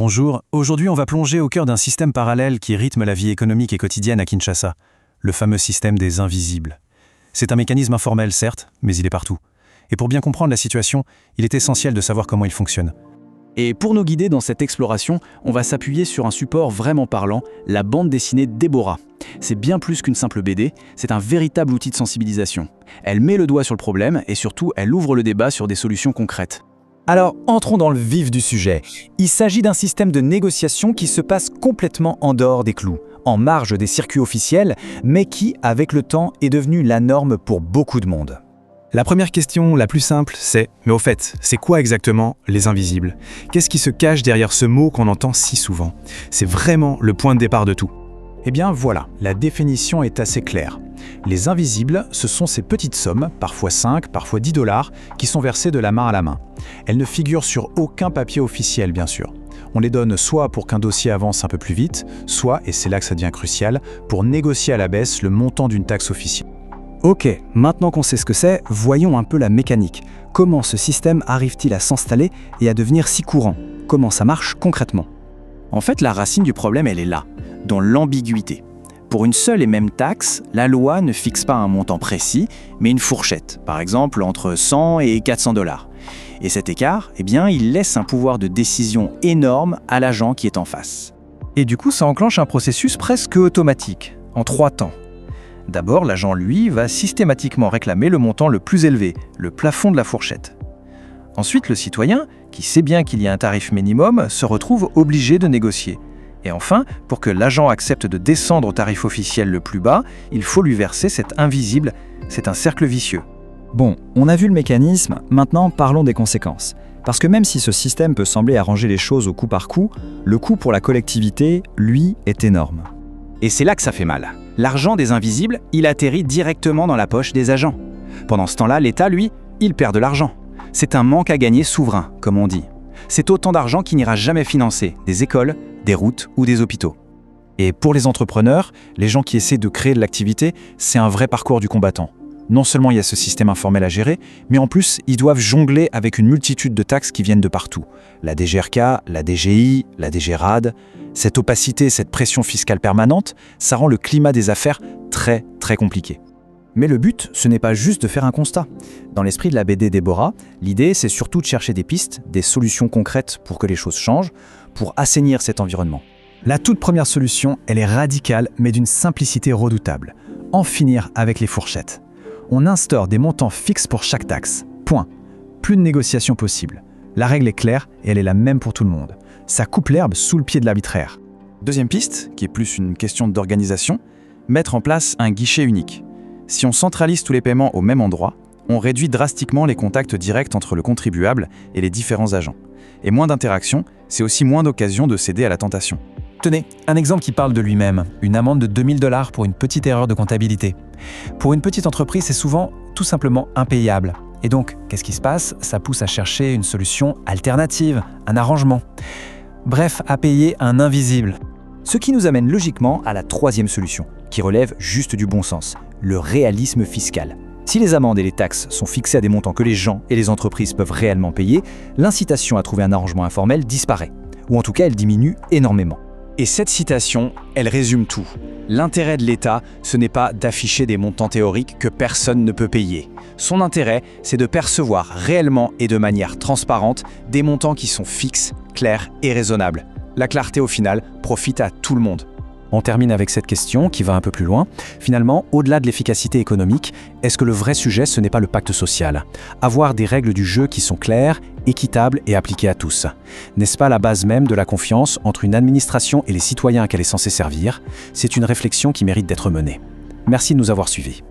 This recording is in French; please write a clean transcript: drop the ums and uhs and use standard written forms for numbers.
Bonjour, aujourd'hui on va plonger au cœur d'un système parallèle qui rythme la vie économique et quotidienne à Kinshasa, le fameux système des invisibles. C'est un mécanisme informel certes, mais il est partout. Et pour bien comprendre la situation, il est essentiel de savoir comment il fonctionne. Et pour nous guider dans cette exploration, on va s'appuyer sur un support vraiment parlant, la bande dessinée Déborah. C'est bien plus qu'une simple BD, c'est un véritable outil de sensibilisation. Elle met le doigt sur le problème et surtout, elle ouvre le débat sur des solutions concrètes. Alors, entrons dans le vif du sujet. Il s'agit d'un système de négociation qui se passe complètement en dehors des clous, en marge des circuits officiels, mais qui, avec le temps, est devenu la norme pour beaucoup de monde. La première question, la plus simple, c'est « Mais au fait, c'est quoi exactement les invisibles ? Qu'est-ce qui se cache derrière ce mot qu'on entend si souvent ? C'est vraiment le point de départ de tout. » Eh bien voilà, la définition est assez claire. Les invisibles, ce sont ces petites sommes, parfois 5, parfois 10 $, qui sont versées de la main à la main. Elles ne figurent sur aucun papier officiel, bien sûr. On les donne soit pour qu'un dossier avance un peu plus vite, soit, et c'est là que ça devient crucial, pour négocier à la baisse le montant d'une taxe officielle. Ok, maintenant qu'on sait ce que c'est, voyons un peu la mécanique. Comment ce système arrive-t-il à s'installer et à devenir si courant? Comment ça marche concrètement? En fait, la racine du problème, elle est là, dans l'ambiguïté. Pour une seule et même taxe, la loi ne fixe pas un montant précis, mais une fourchette, par exemple entre 100 et 400 $. Et cet écart, eh bien, il laisse un pouvoir de décision énorme à l'agent qui est en face. Et du coup, ça enclenche un processus presque automatique, en 3 temps. D'abord, l'agent, lui, va systématiquement réclamer le montant le plus élevé, le plafond de la fourchette. Ensuite, le citoyen, qui sait bien qu'il y a un tarif minimum, se retrouve obligé de négocier. Et enfin, pour que l'agent accepte de descendre au tarif officiel le plus bas, il faut lui verser cet invisible. C'est un cercle vicieux. Bon, on a vu le mécanisme, maintenant parlons des conséquences. Parce que même si ce système peut sembler arranger les choses au coup par coup, le coût pour la collectivité, lui, est énorme. Et c'est là que ça fait mal. L'argent des invisibles, il atterrit directement dans la poche des agents. Pendant ce temps-là, l'État, lui, il perd de l'argent. C'est un manque à gagner souverain, comme on dit. C'est autant d'argent qui n'ira jamais financer des écoles, des routes ou des hôpitaux. Et pour les entrepreneurs, les gens qui essaient de créer de l'activité, c'est un vrai parcours du combattant. Non seulement il y a ce système informel à gérer, mais en plus, ils doivent jongler avec une multitude de taxes qui viennent de partout. La DGRK, la DGI, la DGRAD. Cette opacité, cette pression fiscale permanente, ça rend le climat des affaires très, très compliqué. Mais le but, ce n'est pas juste de faire un constat. Dans l'esprit de la BD Déborah, l'idée, c'est surtout de chercher des pistes, des solutions concrètes pour que les choses changent, pour assainir cet environnement. La toute première solution, elle est radicale, mais d'une simplicité redoutable. En finir avec les fourchettes. On instaure des montants fixes pour chaque taxe. Point. Plus de négociation possible. La règle est claire et elle est la même pour tout le monde. Ça coupe l'herbe sous le pied de l'arbitraire. Deuxième piste, qui est plus une question d'organisation, mettre en place un guichet unique. Si on centralise tous les paiements au même endroit, on réduit drastiquement les contacts directs entre le contribuable et les différents agents. Et moins d'interactions, c'est aussi moins d'occasions de céder à la tentation. Tenez, un exemple qui parle de lui-même, une amende de 2 000 $ pour une petite erreur de comptabilité. Pour une petite entreprise, c'est souvent tout simplement impayable. Et donc, qu'est-ce qui se passe? Ça pousse à chercher une solution alternative, un arrangement. Bref, à payer un invisible. Ce qui nous amène logiquement à la troisième solution, qui relève juste du bon sens, le réalisme fiscal. Si les amendes et les taxes sont fixées à des montants que les gens et les entreprises peuvent réellement payer, l'incitation à trouver un arrangement informel disparaît, ou en tout cas elle diminue énormément. Et cette citation, elle résume tout. L'intérêt de l'État, ce n'est pas d'afficher des montants théoriques que personne ne peut payer. Son intérêt, c'est de percevoir réellement et de manière transparente des montants qui sont fixes, clairs et raisonnables. La clarté au final profite à tout le monde. On termine avec cette question qui va un peu plus loin. Finalement, au-delà de l'efficacité économique, est-ce que le vrai sujet, ce n'est pas le pacte social? Avoir des règles du jeu qui sont claires, équitables et appliquées à tous. N'est-ce pas la base même de la confiance entre une administration et les citoyens qu'elle est censée servir? C'est une réflexion qui mérite d'être menée. Merci de nous avoir suivis.